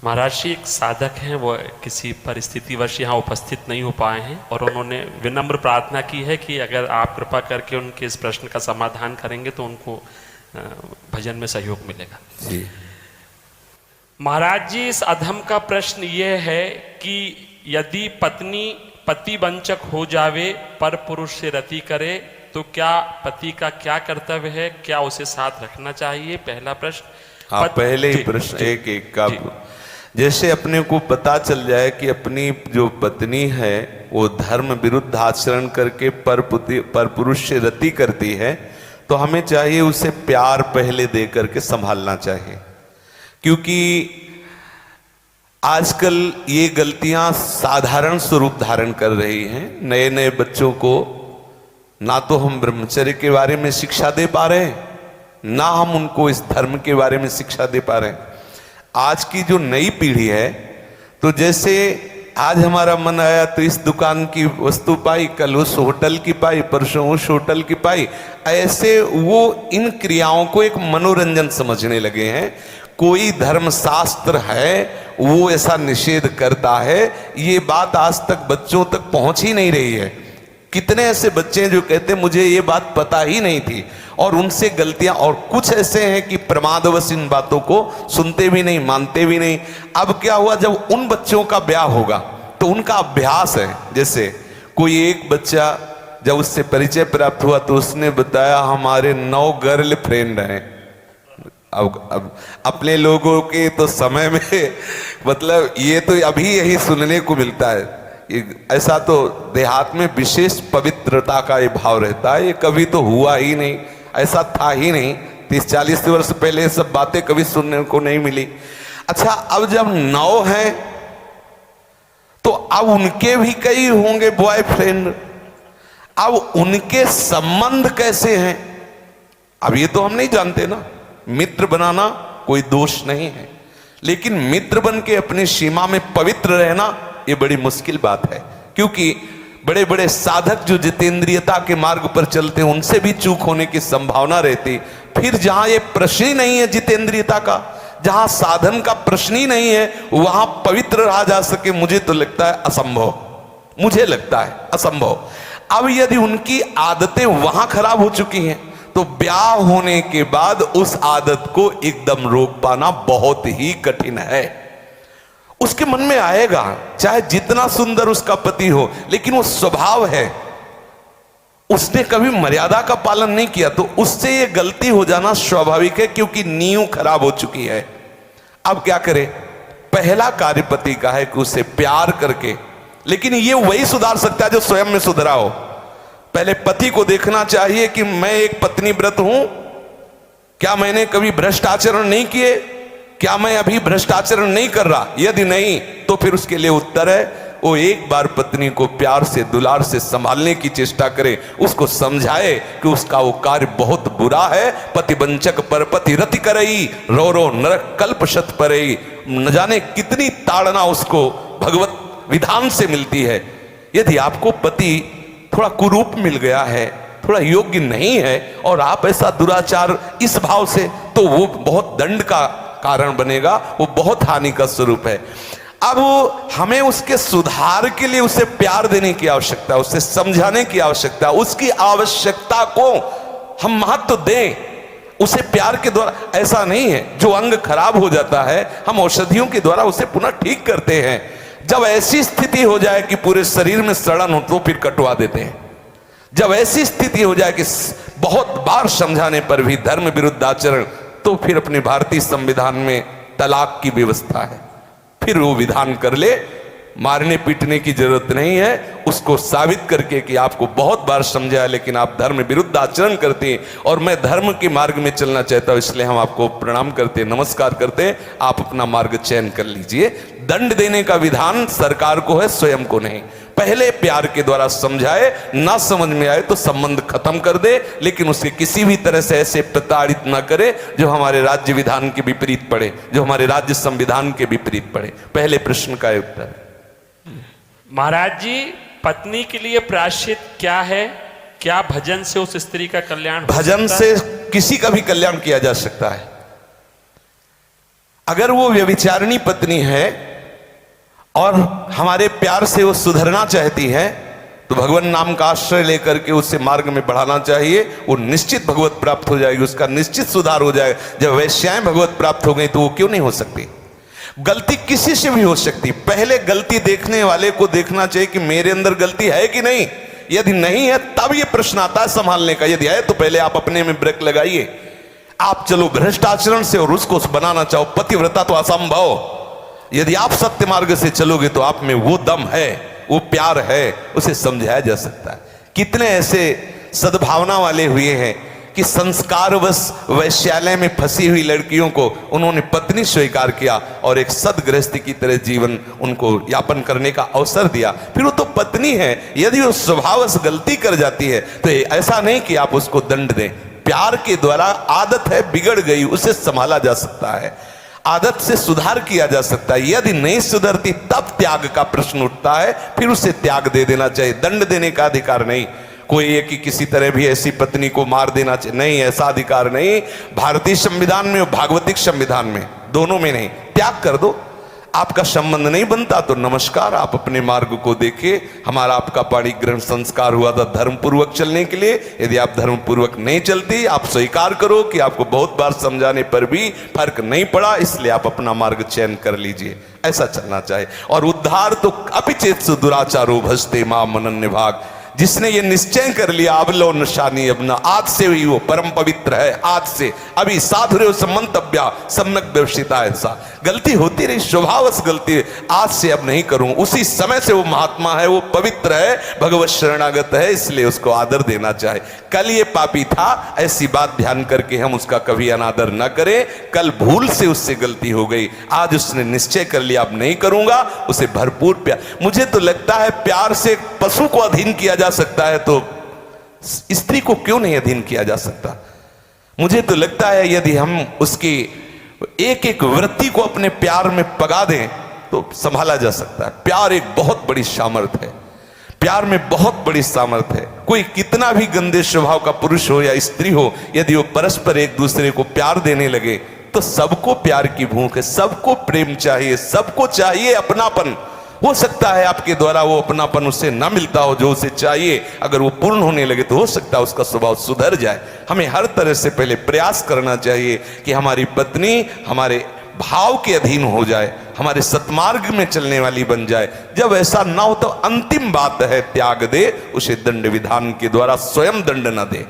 महाराज जी, एक साधक हैं, वो किसी परिस्थितिवश यहाँ उपस्थित नहीं हो पाए हैं और उन्होंने विनम्र प्रार्थना की है कि अगर आप कृपा करके उनके इस प्रश्न का समाधान करेंगे तो उनको भजन में सहयोग मिलेगा जी। महाराज जी, इस अधम का प्रश्न ये है कि यदि पत्नी पति वंचक हो जावे पर पुरुष से रति करे तो क्या पति का क्या कर्तव्य है, क्या उसे साथ रखना चाहिए? पहला प्रश्न। हाँ, पहले ही प्रश्न एक एक का। जैसे अपने को पता चल जाए कि अपनी जो पत्नी है वो धर्म विरुद्ध आचरण करके पर पुरुष से रति करती है, तो हमें चाहिए उसे प्यार पहले दे करके संभालना चाहिए। क्योंकि आजकल ये गलतियां साधारण स्वरूप धारण कर रही हैं। नए नए बच्चों को ना तो हम ब्रह्मचर्य के बारे में शिक्षा दे पा रहे हैं, ना हम उनको इस धर्म के बारे में शिक्षा दे पा रहे हैं। आज की जो नई पीढ़ी है, तो जैसे आज हमारा मन आया तो इस दुकान की वस्तु पाई, कल उस होटल की पाई, परसों उस होटल की पाई, ऐसे वो इन क्रियाओं को एक मनोरंजन समझने लगे हैं। कोई धर्मशास्त्र है वो ऐसा निषेध करता है, ये बात आज तक बच्चों तक पहुंच ही नहीं रही है। कितने ऐसे बच्चे हैं जो कहते हैं मुझे ये बात पता ही नहीं थी, और उनसे गलतियां, और कुछ ऐसे हैं कि प्रमादवश इन बातों को सुनते भी नहीं, मानते भी नहीं। अब क्या हुआ, जब उन बच्चों का ब्याह होगा तो उनका अभ्यास है। जैसे कोई एक बच्चा जब उससे परिचय प्राप्त हुआ तो उसने बताया हमारे 9 गर्ल फ्रेंड हैं। अब अपने लोगों के तो समय में मतलब ये तो अभी यही सुनने को मिलता है। ऐसा तो देहात में विशेष पवित्रता का ये भाव रहता है, ये कभी तो हुआ ही नहीं, ऐसा था ही नहीं। 30-40 वर्ष पहले सब बातें कभी सुनने को नहीं मिली। अच्छा, अब जब 9 हैं तो अब उनके भी कई होंगे बॉयफ्रेंड। अब उनके संबंध कैसे हैं, अब ये तो हम नहीं जानते ना। मित्र बनाना कोई दोष नहीं है, लेकिन मित्र बन के अपनी सीमा में पवित्र रहना ये बड़ी मुश्किल बात है। क्योंकि बड़े बड़े साधक जो जितेंद्रियता के मार्ग पर चलते हैं उनसे भी चूक होने की संभावना रहती। फिर जहां ये प्रश्न ही नहीं है जितेंद्रियता का, जहां साधन का प्रश्न ही नहीं है, वहां पवित्र रहा जा सके, मुझे तो लगता है असंभव, मुझे लगता है असंभव। अब यदि उनकी आदतें वहां खराब हो चुकी हैं तो ब्याह होने के बाद उस आदत को एकदम रोक पाना बहुत ही कठिन है। उसके मन में आएगा, चाहे जितना सुंदर उसका पति हो, लेकिन वो स्वभाव है, उसने कभी मर्यादा का पालन नहीं किया, तो उससे ये गलती हो जाना स्वाभाविक है, क्योंकि नींव खराब हो चुकी है। अब क्या करे, पहला कार्य पति का है कि उसे प्यार करके, लेकिन ये वही सुधार सकता है जो स्वयं में सुधरा हो। पहले पति को देखना चाहिए कि मैं एक पत्नी व्रत हूं, क्या मैंने कभी भ्रष्ट आचरण नहीं किए, क्या मैं अभी भ्रष्ट आचरण नहीं कर रहा। यदि नहीं तो फिर उसके लिए उत्तर है वो एक बार पत्नी को प्यार से दुलार से संभालने की चेष्टा करे, उसको समझाए कि उसका वो कार्य बहुत बुरा है। पतिवंचक पर पति रति करई, रो रो नरक कल्प शत परई। न जाने कितनी ताड़ना उसको भगवत विधान से मिलती है। यदि आपको पति थोड़ा कुरूप मिल गया है, थोड़ा योग्य नहीं है, और आप ऐसा दुराचार इस भाव से, तो वो बहुत दंड का कारण बनेगा, वो बहुत हानि का स्वरूप है। अब हमें उसके सुधार के लिए उसे प्यार देने की आवश्यकता है, उसे समझाने की आवश्यकता है, उसकी आवश्यकता को हम महत्व दें, उसे प्यार के द्वारा। ऐसा नहीं है जो अंग खराब हो जाता है हम औषधियों के द्वारा उसे पुनः ठीक करते हैं। जब ऐसी स्थिति हो जाए कि पूरे शरीर में सड़न हो तो फिर कटवा देते हैं। जब ऐसी स्थिति हो जाए कि बहुत बार समझाने पर भी धर्म विरुद्ध आचरण, तो फिर अपने भारतीय संविधान में तलाक की व्यवस्था है, फिर वो विधान कर ले। मारने पीटने की जरूरत नहीं है, उसको साबित करके कि आपको बहुत बार समझाया लेकिन आप धर्म विरुद्ध आचरण करते हैं और मैं धर्म के मार्ग में चलना चाहता हूं, इसलिए हम आपको प्रणाम करते हैं, नमस्कार करते हैं, आप अपना मार्ग चयन कर लीजिए। दंड देने का विधान सरकार को है, स्वयं को नहीं। पहले प्यार के द्वारा समझाए, ना समझ में आए तो संबंध खत्म कर दे, लेकिन उसे किसी भी तरह से ऐसे प्रताड़ित ना करे जो हमारे राज्य विधान के विपरीत पड़े, जो हमारे राज्य संविधान के विपरीत पड़े। पहले प्रश्न का उत्तर। महाराज जी, पत्नी के लिए प्रायश्चित क्या है? क्या भजन से उस स्त्री का कल्याण हो भजन सकता से है? किसी का भी कल्याण किया जा सकता है। अगर वो व्यभिचारिणी पत्नी है और हमारे प्यार से वो सुधरना चाहती है तो भगवान नाम का आश्रय लेकर के उसे मार्ग में बढ़ाना चाहिए। वो निश्चित भगवत प्राप्त हो जाएगी, उसका निश्चित सुधार हो जाएगा। जब वैश्याएं भगवत प्राप्त हो गई तो वो क्यों नहीं हो सकती? गलती किसी से भी हो सकती। पहले गलती देखने वाले को देखना चाहिए कि मेरे अंदर गलती है कि नहीं। यदि नहीं है तब ये प्रश्न आता है संभालने का। यदि है तो पहले आप अपने में ब्रेक लगाइए। आप चलो भ्रष्ट आचरण से और उसको बनाना चाहो पतिव्रता तो असंभव। यदि आप सत्य मार्ग से चलोगे तो आप में वो दम है, वो प्यार है, उसे समझाया जा सकता है। कितने ऐसे सद्भावना वाले हुए हैं कि संस्कारवश वैश्यालय में फंसी हुई लड़कियों को उन्होंने पत्नी स्वीकार किया और एक सदगृहस्थी की तरह जीवन उनको यापन करने का अवसर दिया। फिर वो तो पत्नी है, यदि वो स्वभावश गलती कर जाती है तो ऐसा नहीं कि आप उसको दंड दें। प्यार के द्वारा आदत है बिगड़ गई, उसे संभाला जा सकता है, आदत से सुधार किया जा सकता है। यदि नहीं सुधरती तब त्याग का प्रश्न उठता है, फिर उसे त्याग दे देना चाहिए। दंड देने का अधिकार नहीं। कोई एक कि किसी तरह भी ऐसी पत्नी को मार देना चाहिए, नहीं, ऐसा अधिकार नहीं। भारतीय संविधान में और भागवतिक संविधान में, दोनों में नहीं। त्याग कर दो। आपका संबंध नहीं बनता तो नमस्कार, आप अपने मार्ग को देखिए। हमारा आपका पाणी ग्रहण संस्कार हुआ था धर्म पूर्वक चलने के लिए। यदि आप धर्म पूर्वक नहीं चलती, आप स्वीकार करो कि आपको बहुत बार समझाने पर भी फर्क नहीं पड़ा, इसलिए आप अपना मार्ग चयन कर लीजिए। ऐसा चलना चाहिए। और उद्धार तो अपिचेत दुराचारो भजते मां मनन्य भाग। जिसने ये निश्चय कर लिया अब लो नशानी अपना, आज से ही वो परम पवित्र है। आज से अभी साधुरेव समंतव्या सम्यक व्यवसिता। ऐसा गलती होती रही, स्वभावश गलती है, आज से अब नहीं करूं। उसी समय से वो महात्मा है, वो पवित्र है, भगवत शरणागत है, इसलिए उसको आदर देना चाहे। कल ये पापी था, ऐसी बात ध्यान करके हम उसका कभी अनादर न करें। कल भूल से उससे गलती हो गई, आज उसने निश्चय कर लिया अब नहीं करूंगा, उसे भरपूर प्यार। मुझे तो लगता है प्यार से पशु को अधीन किया जा सकता है तो स्त्री को क्यों नहीं अधीन किया जा सकता? मुझे तो लगता है यदि हम उसकी एक एक वृत्ति को अपने प्यार में पगा दें तो संभाला जा सकता है। प्यार एक बहुत बड़ी सामर्थ्य है, प्यार में बहुत बड़ी सामर्थ्य है। कोई कितना भी गंदे स्वभाव का पुरुष हो या स्त्री हो, यदि वो परस्पर एक दूसरे को प्यार देने लगे तो सबको प्यार की भूख है, सबको प्रेम चाहिए, सबको चाहिए अपनापन। हो सकता है आपके द्वारा वो अपनापन उसे ना मिलता हो जो उसे चाहिए, अगर वो पूर्ण होने लगे तो हो सकता है उसका स्वभाव सुधर जाए। हमें हर तरह से पहले प्रयास करना चाहिए कि हमारी पत्नी हमारे भाव के अधीन हो जाए, हमारे सत्मार्ग में चलने वाली बन जाए। जब ऐसा ना हो तो अंतिम बात है त्याग दे, उसे दंड विधान के द्वारा स्वयं दंड न दे।